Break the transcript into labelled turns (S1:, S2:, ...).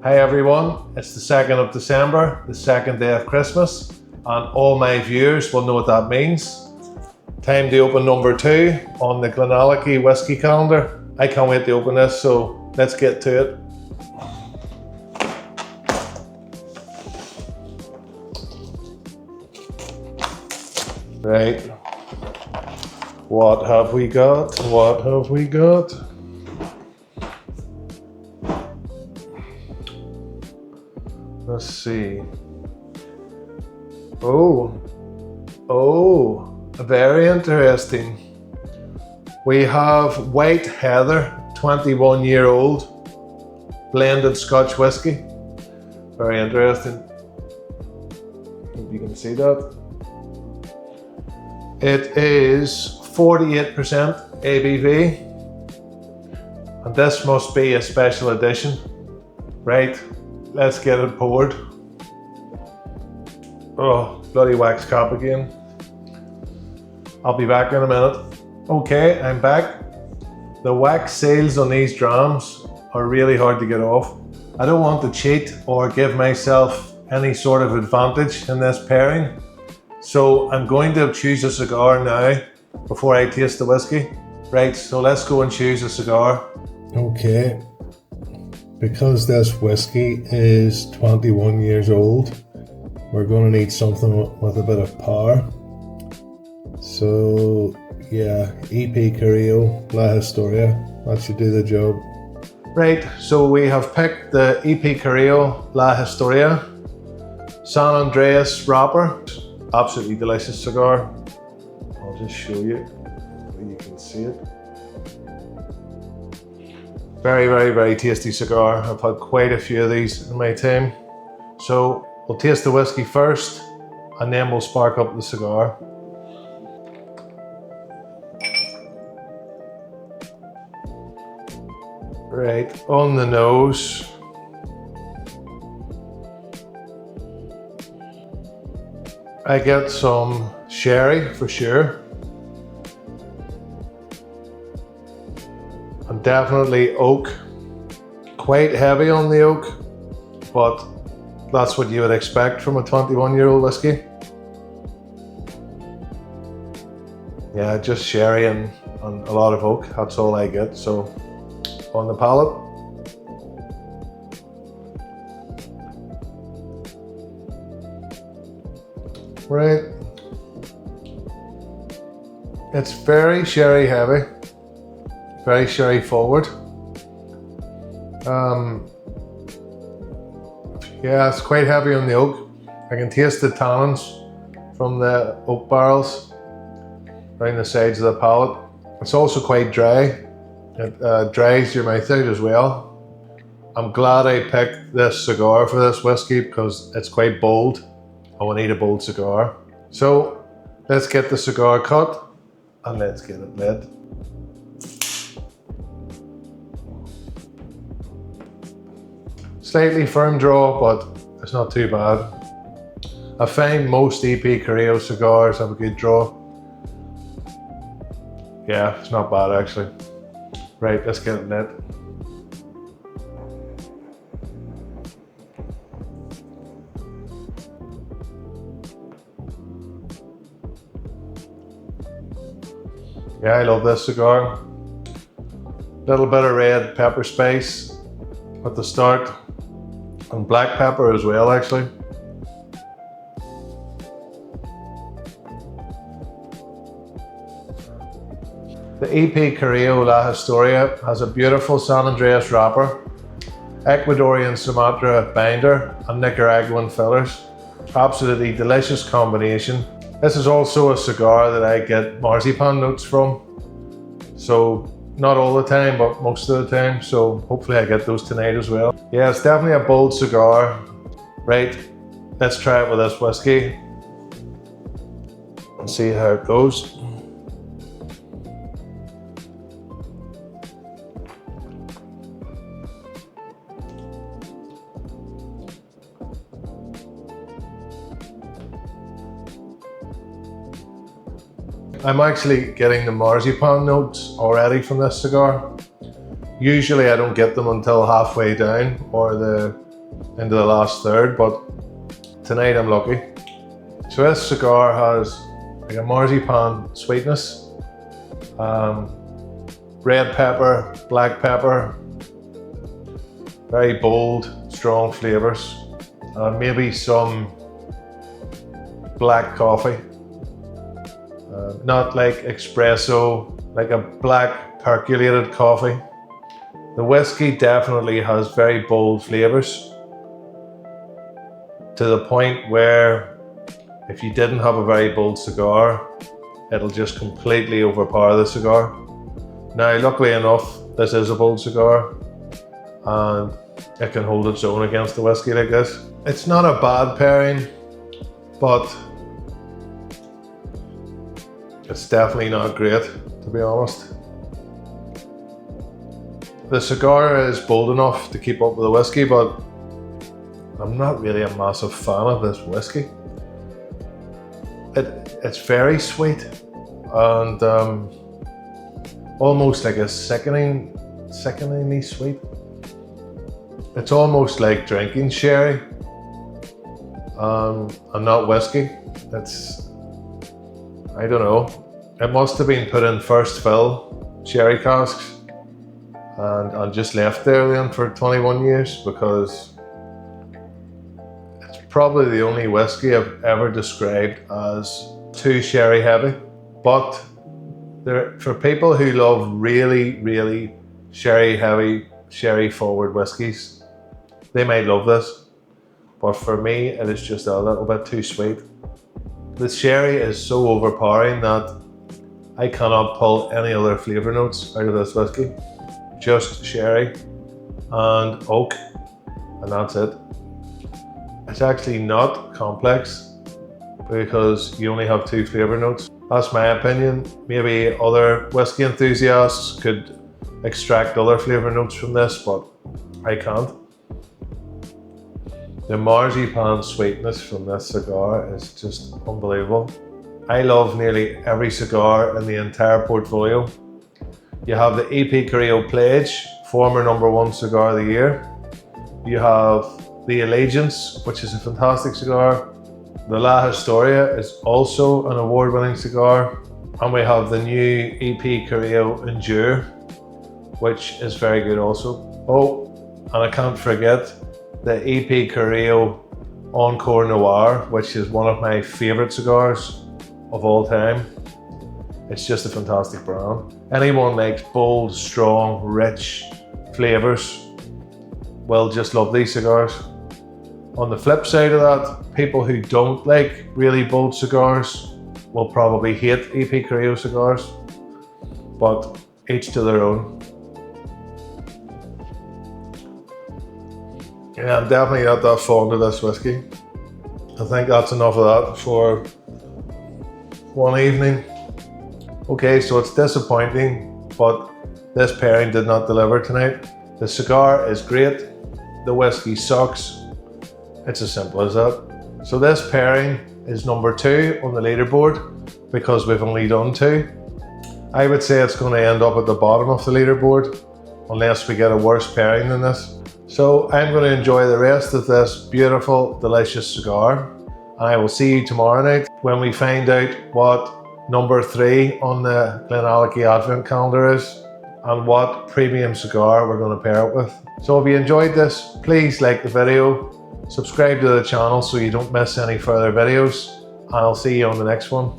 S1: Hi everyone, it's the 2nd of December, the second day of Christmas, and all my viewers will know what that means. Time to open number 2 on the Glenallachie whiskey calendar. I can't wait to open this, so let's get to it. Right, what have we got? What have we got? Let's see. Oh, very interesting. We have White Heather, 21-year-old, blended Scotch whiskey. Very interesting. Hope you can see that. It is 48% ABV, and this must be a special edition. Right, let's get it poured. Oh, bloody wax cap again. I'll be back in a minute. Okay, I'm back. The wax seals on these drams are really hard to get off. I don't want to cheat or give myself any sort of advantage in this pairing. So I'm going to choose a cigar now before I taste the whiskey. Right, so let's go and choose a cigar. Okay, because this whiskey is 21 years old, we're going to need something with a bit of power. So yeah, EP Carrillo La Historia, that should do the job. Right, so we have picked the EP Carrillo La Historia San Andreas wrapper. Absolutely delicious cigar. I'll just show you so you can see it. Very, very, very tasty cigar. I've had quite a few of these in my time. So we'll taste the whiskey first and then we'll spark up the cigar. Right, on the nose. I get some sherry for sure. And definitely oak. Quite heavy on the oak, but that's what you would expect from a 21-year-old whiskey. Yeah, just sherry and a lot of oak, that's all I get. So on the palate. Right, it's very sherry heavy, very sherry forward. Yeah, it's quite heavy on the oak. I can taste the tannins from the oak barrels around the sides of the palate. It's also quite dry. It dries your mouth out as well. I'm glad I picked this cigar for this whiskey because it's quite bold. I will need a bold cigar. So let's get the cigar cut and let's get it lit. Slightly firm draw, but it's not too bad. I find most EP Carrillo cigars have a good draw. Yeah, it's not bad actually. Right, let's get it lit. Yeah, I love this cigar. Little bit of red pepper spice at the start, and black pepper as well actually. The EP Carrillo La Historia has a beautiful San Andreas wrapper, Ecuadorian Sumatra binder and Nicaraguan fillers. Absolutely delicious combination. This is also a cigar that I get marzipan notes from. So not all the time, but most of the time. So hopefully I get those tonight as well. Yeah, it's definitely a bold cigar. Right, let's try it with this whiskey and see how it goes. I'm actually getting the marzipan notes already from this cigar. Usually I don't get them until halfway down or the into the last third, but tonight I'm lucky. So this cigar has like a marzipan sweetness, red pepper, black pepper, very bold, strong flavors, maybe some black coffee, not like espresso, like a black percolated coffee. The whiskey definitely has very bold flavors, to the point where if you didn't have a very bold cigar, it'll just completely overpower the cigar. Now, luckily enough, this is a bold cigar and it can hold its own against the whiskey like this. It's not a bad pairing, but it's definitely not great, to be honest. The cigar is bold enough to keep up with the whiskey, but I'm not really a massive fan of this whiskey. It's very sweet and almost like a sickeningly sweet. It's almost like drinking sherry and not whiskey. I don't know. It must have been put in first fill sherry casks and just left there then for 21 years, because it's probably the only whiskey I've ever described as too sherry heavy. But for people who love really, really sherry heavy, sherry forward whiskies, they might love this. But for me, it is just a little bit too sweet. The sherry is so overpowering that I cannot pull any other flavour notes out of this whiskey. Just sherry and oak, and that's it. It's actually not complex because you only have 2 flavour notes. That's my opinion. Maybe other whiskey enthusiasts could extract other flavour notes from this, but I can't. The marzipan sweetness from this cigar is just unbelievable. I love nearly every cigar in the entire portfolio. You have the EP Carrillo Pledge, former #1 cigar of the year. You have the Elegance, which is a fantastic cigar. The La Historia is also an award-winning cigar. And we have the new EP Carrillo Endure, which is very good also. Oh, and I can't forget the EP Carrillo Encore Noir, which is one of my favourite cigars of all time. It's just a fantastic brand. Anyone likes bold, strong, rich flavours will just love these cigars. On the flip side of that, people who don't like really bold cigars will probably hate EP Carrillo cigars, but each to their own. Yeah, I'm definitely not that fond of this whiskey. I think that's enough of that for one evening. Okay, so it's disappointing, but this pairing did not deliver tonight. The cigar is great, the whiskey sucks. It's as simple as that. So this pairing is #2 on the leaderboard because we've only done 2. I would say it's going to end up at the bottom of the leaderboard unless we get a worse pairing than this. So I'm going to enjoy the rest of this beautiful, delicious cigar. And I will see you tomorrow night when we find out what #3 on the Glenallachie Advent calendar is and what premium cigar we're going to pair it with. So if you enjoyed this, please like the video, subscribe to the channel so you don't miss any further videos, and I'll see you on the next one.